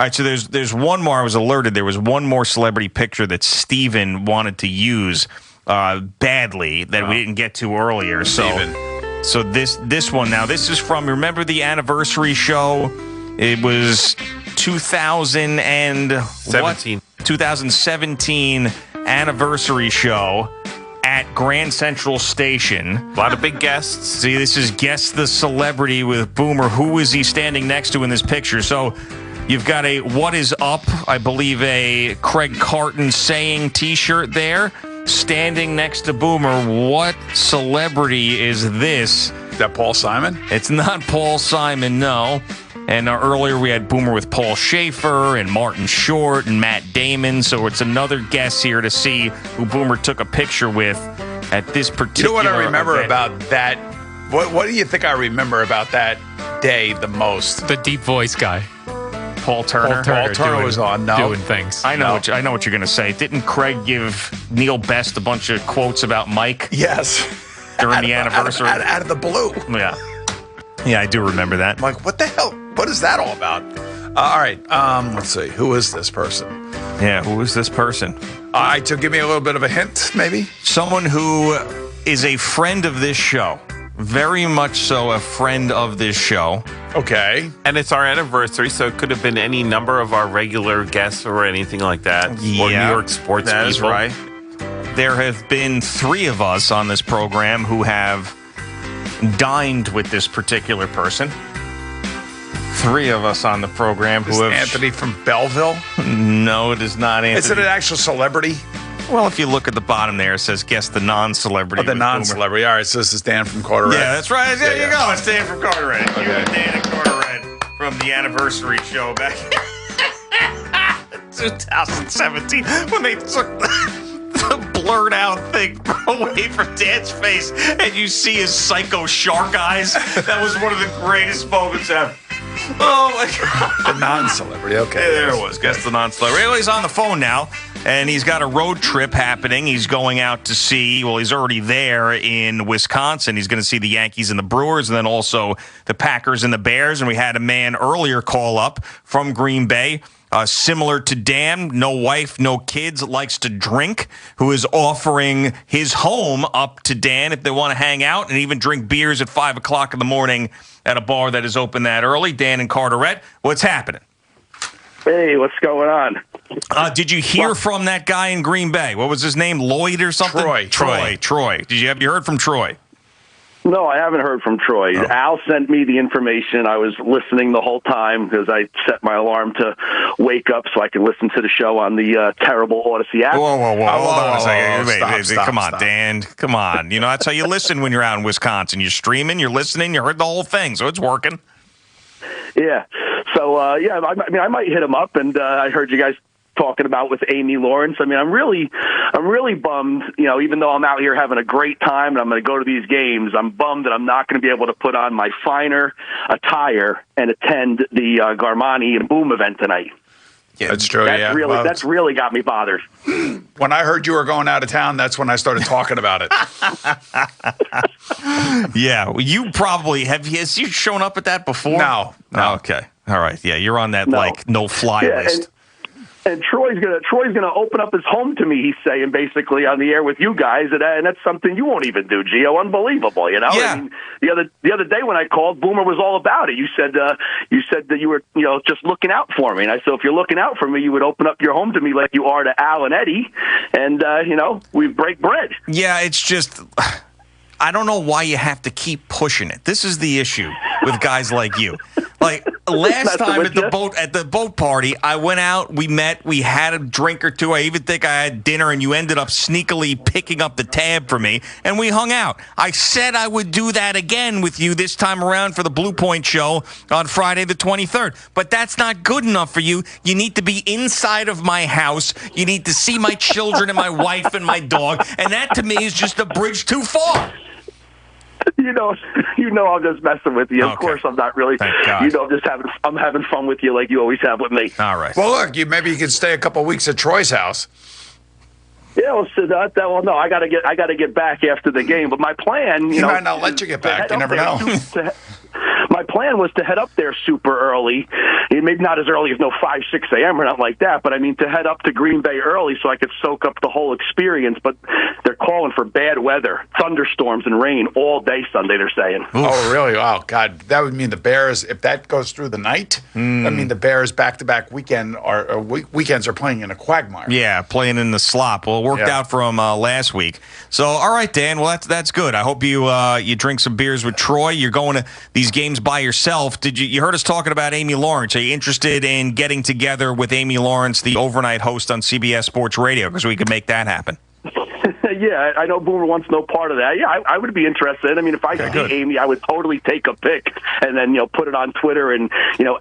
All right, so there's one more. I was alerted. There was one more celebrity picture that Steven wanted to use badly that we didn't get to earlier. So this one now. This is from, remember the anniversary show? It was 2017 anniversary show at Grand Central Station. A lot of big guests. See, this is Guess the Celebrity with Boomer. Who is he standing next to in this picture? So you've got a What Is Up, I believe a Craig Carton saying t-shirt there. Standing next to Boomer, what celebrity is this? Is that Paul Simon? It's not Paul Simon, no. And earlier we had Boomer with Paul Schaefer and Martin Short and Matt Damon. So it's another guess here to see who Boomer took a picture with at this particular You know what I remember event. about that? What do you think I remember about that day the most? The deep voice guy. Paul Turner. Paul Turner was on. No. Doing things. I know what you're going to say. Didn't Craig give Neil Best a bunch of quotes about Mike? Yes. During the anniversary? Out of the blue. Yeah. Yeah, I do remember that. I'm like, what the hell? What is that all about? All right. Let's see. Who is this person? Yeah, who is this person? All right, so give me a little bit of a hint, maybe. Someone who is a friend of this show. Very much so a friend of this show. Okay. And it's our anniversary, so it could have been any number of our regular guests or anything like that. Yeah, or New York sports that people. is right. There have been 3 of us on this program who have dined with this particular person. 3 of us on the program who have... Anthony from Belleville? No, it is not Anthony. Is it an actual celebrity? Well, if you look at the bottom there, it says, guess the non-celebrity. Oh, the non-celebrity. All right, so this is Dan from Carteret. Yeah, that's right. There you go. It's Dan from Carteret. Okay. You and Dan and Carteret from the anniversary show back in 2017 when they took the blurred out thing away from Dan's face and you see his psycho shark eyes. That was one of the greatest moments ever. Oh, my God. The non-celebrity, okay. Yeah, there it was. Guess the non-celebrity. Well, he's on the phone now, and he's got a road trip happening. He's going out to see, well, he's already there in Wisconsin. He's going to see the Yankees and the Brewers, and then also the Packers and the Bears. And we had a man earlier call up from Green Bay, similar to Dan, no wife, no kids, likes to drink, who is offering his home up to Dan if they want to hang out and even drink beers at 5 o'clock in the morning at a bar that is open that early. Dan and Carteret, what's happening? Hey, what's going on? Did you hear from that guy in Green Bay? What was his name? Lloyd or something? Troy. Have you heard from Troy? No, I haven't heard from Troy. Oh. Al sent me the information. I was listening the whole time because I set my alarm to wake up so I could listen to the show on the terrible Odyssey app. Whoa. Hold on a second. Wait, stop, come on, stop. Dan. Come on. You know, that's how you listen when you're out in Wisconsin. You're streaming, you're listening, you heard the whole thing, so it's working. Yeah. So, I might hit him up, and I heard you guys talking about with Amy Lawrence. I mean, I'm really bummed, even though I'm out here having a great time and I'm going to go to these games, I'm bummed that I'm not going to be able to put on my finer attire and attend the Garmani and Boom event tonight. Yeah, that's true. That's really got me bothered. When I heard you were going out of town, that's when I started talking about it. Yeah, well, you probably has you shown up at that before? No. Oh, okay. All right. Yeah, you're on that no-fly list. And Troy's gonna open up his home to me. He's saying basically on the air with you guys, and that's something you won't even do, Gio. Unbelievable, Yeah. I mean, the other day when I called, Boomer was all about it. You said that you were just looking out for me, and I said if you're looking out for me, you would open up your home to me like you are to Al and Eddie, and we break bread. Yeah, it's just I don't know why you have to keep pushing it. This is the issue with guys like you. Like last time at the boat party, I went out, we met, we had a drink or two. I even think I had dinner, and you ended up sneakily picking up the tab for me, and we hung out. I said I would do that again with you this time around for the Blue Point show on Friday the 23rd. But that's not good enough for you. You need to be inside of my house. You need to see my children and my wife and my dog, and that to me is just a bridge too far. I'm just messing with you. Of course, I'm not really. Thank God. I'm having fun with you like you always have with me. All right. Well, look, maybe you could stay a couple weeks at Troy's house. Yeah, no, I gotta get back after the game. But my plan, He might not let you get back. You never know. my plan was to head up there super early, maybe not as early as 5, 6 a.m. or not like that, but I mean to head up to Green Bay early so I could soak up the whole experience. But they're calling for bad weather, thunderstorms and rain all day Sunday, they're saying. Oh, really? Oh, God. That would mean the Bears, if that goes through the night, I mean the Bears back-to-back weekends are playing in a quagmire. Yeah, playing in the slop. Well, it worked out for them last week. So, all right, Dan. Well, that's good. I hope you drink some beers with Troy. You're going to these games by yourself. You heard us talking about Amy Lawrence? Are you interested in getting together with Amy Lawrence, the overnight host on CBS Sports Radio, because we could make that happen? Yeah, I know Boomer wants no part of that. Yeah, I would be interested. I mean, if I see Amy, I would totally take a pic and then put it on Twitter and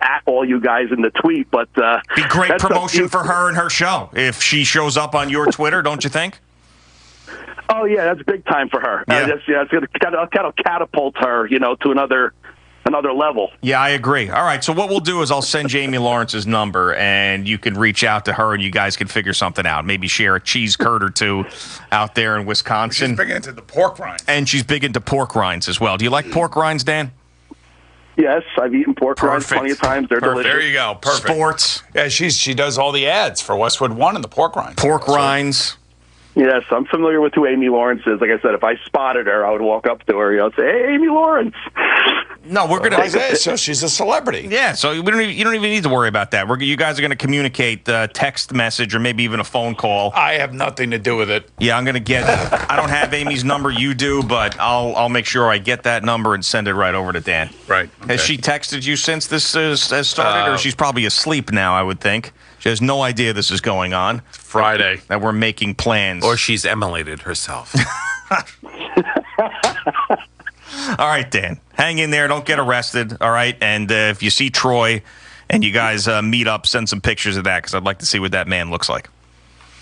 at all you guys in the tweet. But be great promotion for her and her show if she shows up on your Twitter, don't you think? Oh yeah, that's big time for her. Yeah, it's going to kind of catapult her, to another level. Yeah, I agree. All right, so what we'll do is I'll send Jamie Lawrence's number, and you can reach out to her, and you guys can figure something out. Maybe share a cheese curd or two out there in Wisconsin. She's big into the pork rinds. And she's big into pork rinds as well. Do you like pork rinds, Dan? Yes, I've eaten pork rinds plenty of times. They're delicious. There you go. Perfect. Sports. Yeah, she does all the ads for Westwood One and the pork rinds. Pork rinds. Yes, I'm familiar with who Amy Lawrence is. Like I said, if I spotted her, I would walk up to her, say, "Hey, Amy Lawrence." No, we're gonna. So she's a celebrity. Yeah, so you don't even need to worry about that. You guys are gonna communicate text message or maybe even a phone call. I have nothing to do with it. Yeah, I'm gonna get. I don't have Amy's number. You do, but I'll make sure I get that number and send it right over to Dan. Right. Okay. Has she texted you since this has started, or she's probably asleep now? I would think she has no idea this is going on. Friday that we're making plans, or she's emulated herself. All right, Dan, hang in there. Don't get arrested, all right? And if you see Troy and you guys meet up, send some pictures of that because I'd like to see what that man looks like.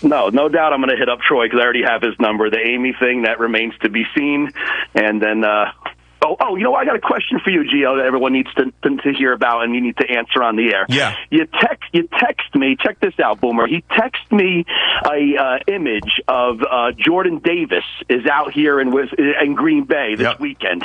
No doubt I'm going to hit up Troy because I already have his number. The Amy thing, that remains to be seen. And then, I got a question for you, Gio, that everyone needs to hear about and you need to answer on the air. Yeah. You text me, check this out, Boomer. He texted me a image of Jordan Davis is out here in Green Bay this weekend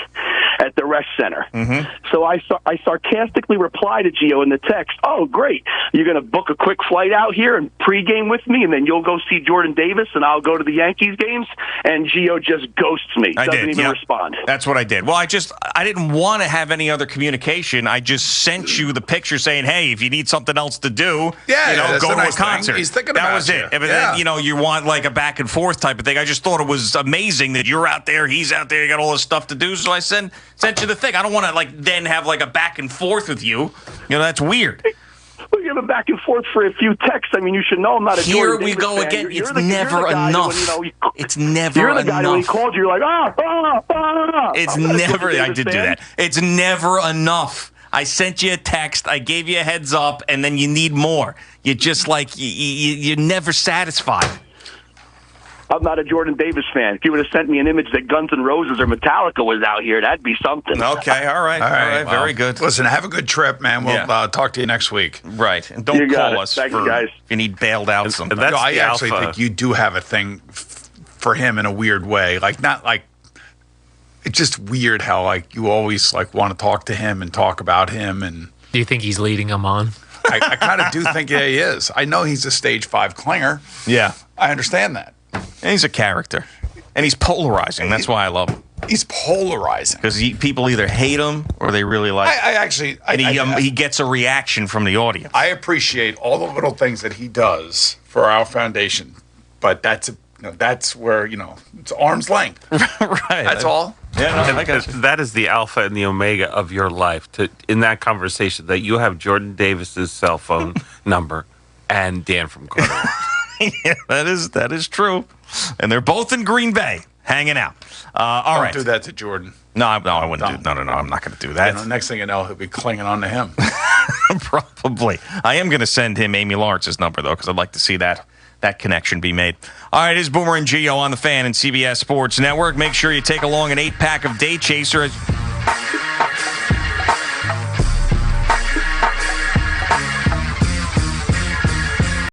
at the Rec Center. Mm-hmm. So I sarcastically replied to Gio in the text, "Oh, great. You're going to book a quick flight out here and pregame with me, and then you'll go see Jordan Davis, and I'll go to the Yankees games?" And Gio just ghosts me. Doesn't even respond. That's what I did. Well, I didn't want to have any other communication. I just sent you the picture saying, "Hey, if you need something else to do, go to a concert." He's thinking about that was it. If then, you want like a back and forth type of thing. I just thought it was amazing that you're out there, he's out there, you got all this stuff to do. So I sent you the thing. I don't want to then have like a back and forth with you. That's weird. We have a back and forth for a few texts. I mean, you should know I'm not a Here Jordan we Davis go fan. again. It's never enough. It's never You're the enough. guy when he called you, you're like, It's never. I did do that. It's never enough. I sent you a text. I gave you a heads up, and then you need more. You're just like you're never satisfied. I'm not a Jordan Davis fan. If you would have sent me an image that Guns N' Roses or Metallica was out here, that'd be something. Okay, all right. Well, very good. Listen, have a good trip, man. We'll talk to you next week. Right, and don't call us Thank you, guys. if you need bailed out something. I actually think you do have a thing for him in a weird way. It's just weird how you always want to talk to him and talk about him. And do you think he's leading him on? I kind of do think he is. I know he's a stage 5 clinger. Yeah, I understand that. And he's a character, and he's polarizing. That's why I love him. He's polarizing because people either hate him or they really like. He gets a reaction from the audience. I appreciate all the little things that he does for our foundation, but that's where it's arm's length. Right. That's all. Yeah, no, I guess that is the alpha and the omega of your life. In that conversation, that you have Jordan Davis's cell phone number and Dan from Carteret. Yeah, that is true, and they're both in Green Bay, hanging out. All right. Don't do that to Jordan. No, I wouldn't. No, I'm not going to do that. Next thing you know, he'll be clinging on to him. Probably. I am going to send him Amy Lawrence's number though, because I'd like to see that connection be made. All right, it's Boomer and Gio on the Fan and CBS Sports Network. Make sure you take along an 8-pack of Day Chaser.